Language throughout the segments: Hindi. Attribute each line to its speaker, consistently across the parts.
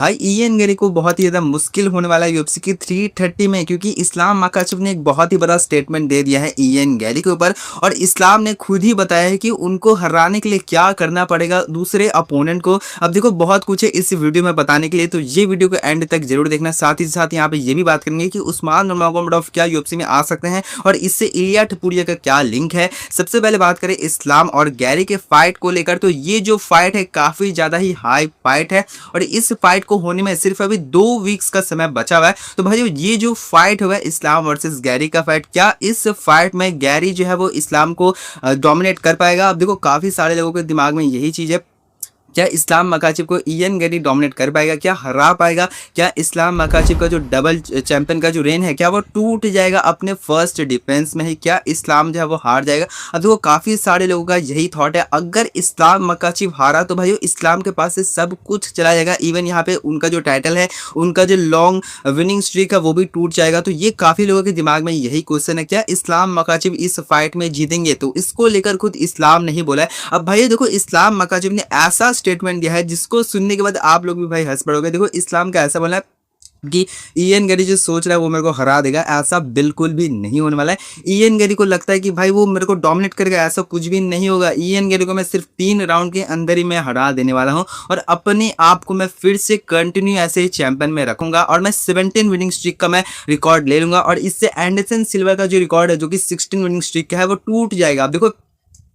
Speaker 1: भाई इयन गेरी को बहुत ही ज़्यादा मुश्किल होने वाला है यूएफसी की 330 में, क्योंकि इस्लाम मकाचिव ने एक बहुत ही बड़ा स्टेटमेंट दे दिया है इयन गेरी के ऊपर। और इस्लाम ने खुद ही बताया है कि उनको हराने के लिए क्या करना पड़ेगा दूसरे अपोनेंट को। अब देखो बहुत कुछ है इस वीडियो में बताने के लिए, तो ये वीडियो को एंड तक जरूर देखना। साथ ही साथ यहाँ पे ये भी बात करेंगे कि उस्मान नुर्मगोमडोव क्या यूएफसी में आ सकते हैं और इससे इलिया टपुरिया का क्या लिंक है। सबसे पहले बात करें इस्लाम और गैरी के फाइट को लेकर, तो ये जो फाइट है काफी ज्यादा ही हाई फाइट है और इस फाइट को होने में सिर्फ अभी 2 वीक्स का समय बचा हुआ है। तो भाई ये जो फाइट हुआ है इस्लाम वर्सेस गैरी का फाइट, क्या इस फाइट में गैरी जो है वो इस्लाम को डोमिनेट कर पाएगा? अब देखो काफी सारे लोगों के दिमाग में यही चीज है, क्या इस्लाम मकाचिव को इयन गेरी डोमिनेट कर पाएगा, क्या हरा पाएगा, क्या इस्लाम मकाचिव का जो डबल चैंपियन का जो रेन है क्या वो टूट जाएगा अपने फर्स्ट डिफेंस में ही, क्या इस्लाम जो है वो हार जाएगा? अब देखो काफ़ी सारे लोगों का यही थॉट है, अगर इस्लाम मकाचिव हारा तो भाई इस्लाम के पास से सब कुछ चला जाएगा। इवन यहाँ पे उनका जो टाइटल है, उनका जो लॉन्ग विनिंग स्ट्रीक है वो भी टूट जाएगा। तो ये काफ़ी लोगों के दिमाग में यही क्वेश्चन है, क्या इस्लाम मकाचिव इस फाइट में जीतेंगे? तो इसको लेकर खुद इस्लाम नहीं बोला है। अब भाई देखो इस्लाम मकाचिव ने ऐसा स्टेटमेंट दिया है जिसको सुनने के बाद आप लोग भी भाई हंस पड़ोगे। देखो इस्लाम का ऐसा बोला है कि इयन गेरी जो सोच रहा है वो मेरे को हरा देगा, ऐसा बिल्कुल भी नहीं होने वाला है। इयन गेरी को लगता है कि भाई वो मेरे को डोमिनेट करेगा, ऐसा कुछ भी नहीं होगा। इयन गेरी को मैं सिर्फ 3 राउंड के अंदर ही मैं हरा देने वाला हूं और अपने आप को मैं फिर से कंटिन्यू ऐसे ही चैंपियन में रखूंगा और मैं 17 विनिंग स्ट्रीक का मैं रिकॉर्ड ले लूंगा और इससे एंडरसन सिल्वा का जो रिकॉर्ड है जो कि 16 विनिंग स्ट्रीक का है वो टूट जाएगा। अब देखो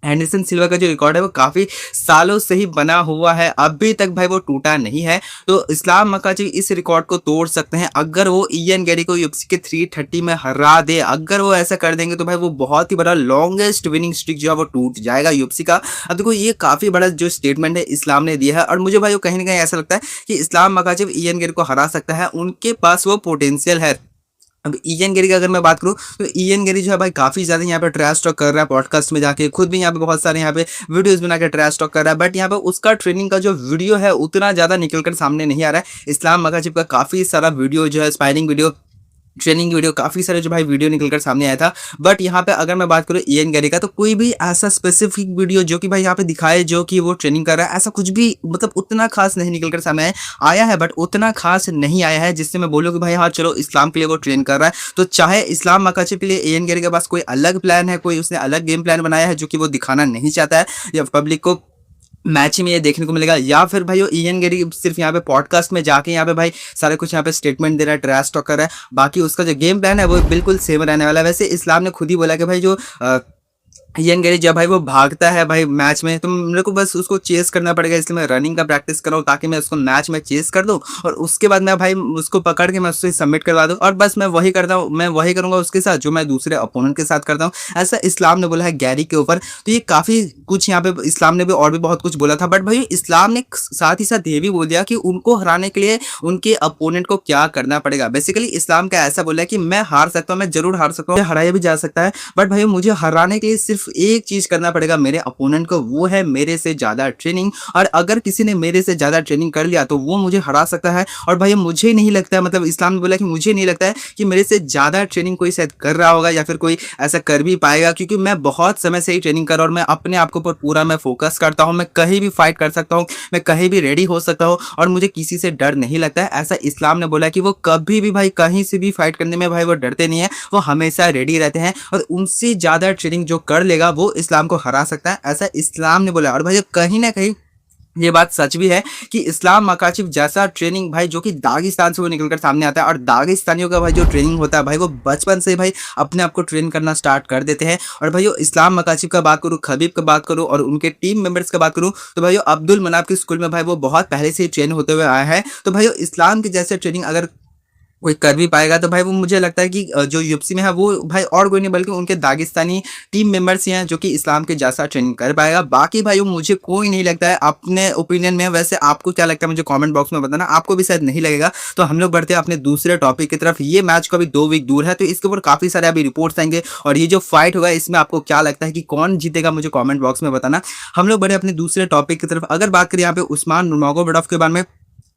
Speaker 1: एंडरसन सिल्वा का जो रिकॉर्ड है वो काफी सालों से ही बना हुआ है, अभी तक भाई वो टूटा नहीं है। तो इस्लाम मकाचिव इस रिकॉर्ड को तोड़ सकते हैं अगर वो इयन गेरी को यूएफसी के 330 में हरा दे। अगर वो ऐसा कर देंगे तो भाई वो बहुत ही बड़ा लॉन्गेस्ट विनिंग स्ट्रिक जो है वो टूट जाएगा यूएफसी का। अब देखो ये काफी बड़ा जो स्टेटमेंट है इस्लाम ने दिया है और मुझे भाई वो कहीं ना कहीं ऐसा लगता है कि इस्लाम मकाचिव इयन गेरी को हरा सकता है, उनके पास वो पोटेंशियल है। अब इयन गेरी की अगर मैं बात करूं तो इयन गेरी जो है भाई काफी ज्यादा यहाँ पे ट्रैश टॉक कर रहा है पॉडकास्ट में जाके, खुद भी यहाँ पे बहुत सारे यहाँ पे वीडियोस बना के ट्रैश टॉक कर रहा है, बट यहाँ पे उसका ट्रेनिंग का जो वीडियो है उतना ज्यादा निकल कर सामने नहीं आ रहा है। इस्लाम मकाचिव का काफी सारा वीडियो जो है स्पाइरिंग वीडियो, ट्रेनिंग वीडियो, काफी सारे जो भाई वीडियो निकलकर सामने आया था। बट यहाँ पे अगर मैं बात करूँ इयन गेरी का तो कोई भी ऐसा स्पेसिफिक वीडियो जो कि भाई यहाँ पे दिखाए जो कि वो ट्रेनिंग कर रहा है, ऐसा कुछ भी मतलब उतना खास नहीं निकलकर सामने आया है। बट उतना खास नहीं आया है जिससे मैं बोलूँ कि भाई हाँ चलो इस्लाम के लिए वो ट्रेन कर रहा है। तो चाहे इस्लाम मकाचिव के लिए इयन गेरी के पास कोई अलग प्लान है, कोई उसने अलग गेम प्लान बनाया है जो कि वो दिखाना नहीं चाहता है या पब्लिक को मैच में ये देखने को मिलेगा, या फिर भाई वो इयन गेरी सिर्फ यहाँ पे पॉडकास्ट में जाके यहाँ पे भाई सारा कुछ यहाँ पे स्टेटमेंट दे रहा है, ट्रैश टॉक कर रहा है, बाकी उसका जो गेम प्लान है वो बिल्कुल सेम रहने वाला है। वैसे इस्लाम ने खुद ही बोला कि भाई जो इयन गेरी जब भाई वो भागता है भाई मैच में तो मेरे को बस उसको चेस करना पड़ेगा, इसलिए मैं रनिंग का प्रैक्टिस कर रहा हूँ ताकि मैं उसको मैच में चेस कर दूँ और उसके बाद मैं भाई उसको पकड़ के मैं उससे सबमिट करवा दूँ और बस मैं वही करता हूँ, मैं वही करूँगा उसके साथ जो मैं दूसरे अपोनेंट के साथ करता हूँ। ऐसा इस्लाम ने बोला है गैरी के ऊपर। तो ये काफ़ी कुछ यहाँ पे इस्लाम ने भी और भी बहुत कुछ बोला था, बट भाई इस्लाम ने साथ ही साथ ये भी बोल दिया कि उनको हराने के लिए उनके अपोनेंट को क्या करना पड़ेगा। बेसिकली इस्लाम का ऐसा बोला है कि मैं हार सकता हूँ, मैं जरूर हार सकता हूँ, हराया भी जा सकता है, बट भाई मुझे हराने के लिए सिर्फ एक चीज करना पड़ेगा मेरे अपोनेंट को, वो है मेरे से ज्यादा ट्रेनिंग। और अगर किसी ने मेरे से ज्यादा ट्रेनिंग कर लिया तो वो मुझे हरा सकता है। और भाई मुझे नहीं लगता है, मतलब इस्लाम ने बोला कि मुझे नहीं लगता है कि मेरे से ज्यादा ट्रेनिंग कोई शायद कर रहा होगा या फिर कोई ऐसा कर भी पाएगा, क्योंकि मैं बहुत समय से ही ट्रेनिंग कर रहा हूँ, मैं अपने आप के ऊपर पूरा मैं फोकस करता हूँ, मैं कहीं भी फाइट कर सकता हूँ, मैं कहीं भी रेडी हो सकता हूँ और मुझे किसी से डर नहीं लगता है। ऐसा इस्लाम ने बोला कि वो कभी भी भाई कहीं से भी फाइट करने में भाई वो डरते नहीं है, वो हमेशा रेडी रहते हैं और उनसे ज्यादा ट्रेनिंग जो कर लेगा वो इस्लाम को हरा सकता है, ऐसा इस्लाम ने बोला। और भाई कहीं ना कहीं ये बात सच भी है कि इस्लाम मकाचिव जैसा ट्रेनिंग भाई जो कि दागिस्तान से वो निकलकर सामने आता है और दागिस्तानियों का भाई जो ट्रेनिंग होता है भाई वो बचपन से भाई अपने आप को ट्रेन करना स्टार्ट कर देते हैं। और भाई इस्लाम मकाचिव का बात करूँ, खबीब का बात करूँ और उनके टीम मेंबर्स का बात करूँ तो भाई अब्दुल मनाफ के स्कूल में भाई वो बहुत पहले से ही ट्रेन होते हुए आया है। तो भाई इस्लाम की जैसे ट्रेनिंग अगर कोई कर भी पाएगा तो भाई वो मुझे लगता है कि जो यूएफसी में है वो भाई और कोई नहीं बल्कि उनके दागिस्तानी टीम मेंबर्स ही हैं जो कि इस्लाम के जैसा ट्रेनिंग कर पाएगा। बाकी भाई वो मुझे कोई नहीं लगता है अपने ओपिनियन में। वैसे आपको क्या लगता है मुझे कमेंट बॉक्स में बताना, आपको भी शायद नहीं लगेगा। तो हम लोग बढ़ते हैं अपने दूसरे टॉपिक की तरफ। ये मैच को अभी 2 वीक दूर है तो इसके ऊपर काफी सारे अभी रिपोर्ट्स आएंगे और ये जो फाइट होगा इसमें आपको क्या लगता है कि कौन जीतेगा मुझे कॉमेंट बॉक्स में बताना। हम लोग बढ़े अपने दूसरे टॉपिक की तरफ। अगर बात करें यहाँ पे उस्मान नूरमगोमडोव के बारे में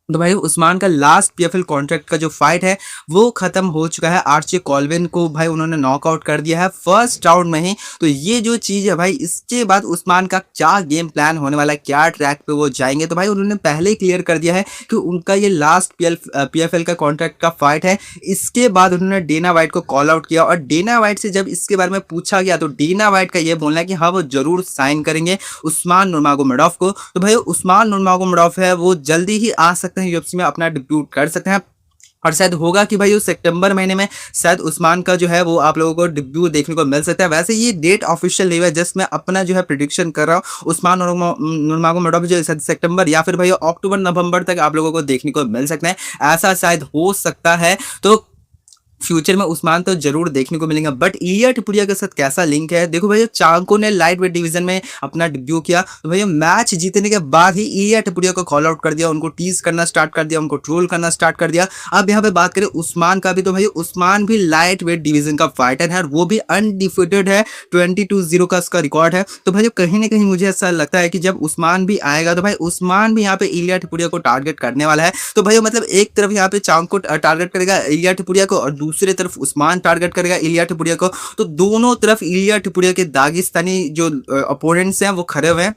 Speaker 1: तो भाई उस्मान का लास्ट पीएफएल कॉन्ट्रैक्ट का जो फाइट है वो खत्म हो चुका है। आर्ची कॉल्विन को भाई उन्होंने नॉकआउट कर दिया है फर्स्ट राउंड में ही। तो ये जो चीज है भाई, इसके बाद उस्मान का क्या गेम प्लान होने वाला है, क्या ट्रैक पे वो जाएंगे, तो भाई उन्होंने पहले ही क्लियर कर दिया है कि उनका ये लास्ट पीएफएल का कॉन्ट्रैक्ट का फाइट है। इसके बाद उन्होंने डेना वाइट को कॉल आउट किया, और डेना वाइट से जब इसके बारे में पूछा गया तो डेना वाइट का ये बोलना है कि हाँ वो जरूर साइन करेंगे उस्मान नूरमागोमेडोव को। तो भाई उस्मान नूरमागोमेडोव है वो जल्दी ही आ सकते हैं यूएफसी में, अपना डिब्यूट कर सकते हैं। और शायद होगा कि भाई उस सितंबर महीने में शायद उस्मान का जो है वो आप लोगों को डिब्यू देखने को मिल सकता है। वैसे ये डेट ऑफिशियल नहीं है, जस्ट मैं अपना जो है प्रिडिक्शन कर रहा हूँ। उस्मान नूरमागोमेडोव जो सितंबर या फिर भाई अक्टूबर नवंबर तक आप लोगों को देखने को मिल सकता है, ऐसा शायद हो सकता है। तो फ्यूचर में उस्मान तो जरूर देखने को मिलेंगे। बट इलिया टपुरिया के साथ कैसा लिंक है, देखो भैया चांको ने लाइट वेट डिवीजन में अपना डिब्यू किया, तो भैया मैच जीतने के बाद ही इलिया टपुरिया को कॉल आउट कर दिया, उनको टीज करना स्टार्ट कर दिया, उनको ट्रोल करना स्टार्ट कर दिया। अब यहाँ पे बात करें उस्मान का भी, तो भैया उस्मान भी लाइट वेट डिवीजन का फाइटर है और वो भी अनडिफिटेड है, 22-0 का उसका रिकॉर्ड है। तो भैया कहीं ना कहीं मुझे ऐसा लगता है कि जब उस्मान भी आएगा तो भाई उस्मान भी यहाँ पे इलिया टपुरिया को टारगेट करने वाला है। तो भैया मतलब एक तरफ यहाँ पे चांको टारगेट करेगा इलिया टपुरिया को और दूसरी तरफ उस्मान टारगेट करेगा इलिया टपुरिया को। तो दोनों तरफ इलिया टपुरिया के दागिस्तानी जो अपोनेंट्स हैं वो खड़े हुए हैं।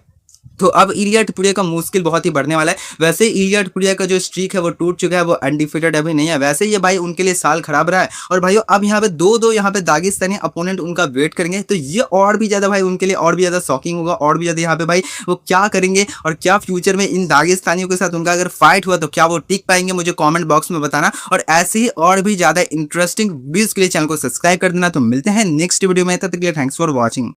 Speaker 1: तो अब इलिया टपुरिया का मुश्किल बहुत ही बढ़ने वाला है। वैसे इलिया टपुरिया का जो स्ट्रीक है वो टूट चुका है, वो अनडिफिटेड अभी नहीं है। वैसे ये भाई उनके लिए साल खराब रहा है। और भाइयों अब यहाँ पे दो यहाँ पे दागिस्तानी अपोनेंट उनका वेट करेंगे, तो ये और भी ज्यादा भाई उनके लिए और भी ज्यादा शॉकिंग होगा, और भी ज्यादा यहाँ पे भाई वो क्या करेंगे और क्या फ्यूचर में इन दागिस्तानियों के साथ उनका अगर फाइट हुआ तो क्या वो टिक पाएंगे, मुझे कॉमेंट बॉक्स में बताना। और ऐसे ही और भी ज्यादा इंटरेस्टिंग वीडियोस के लिए चैनल को सब्सक्राइब कर देना। तो मिलते हैं नेक्स्ट वीडियो में, तब तक के लिए थैंक्स फॉर वॉचिंग।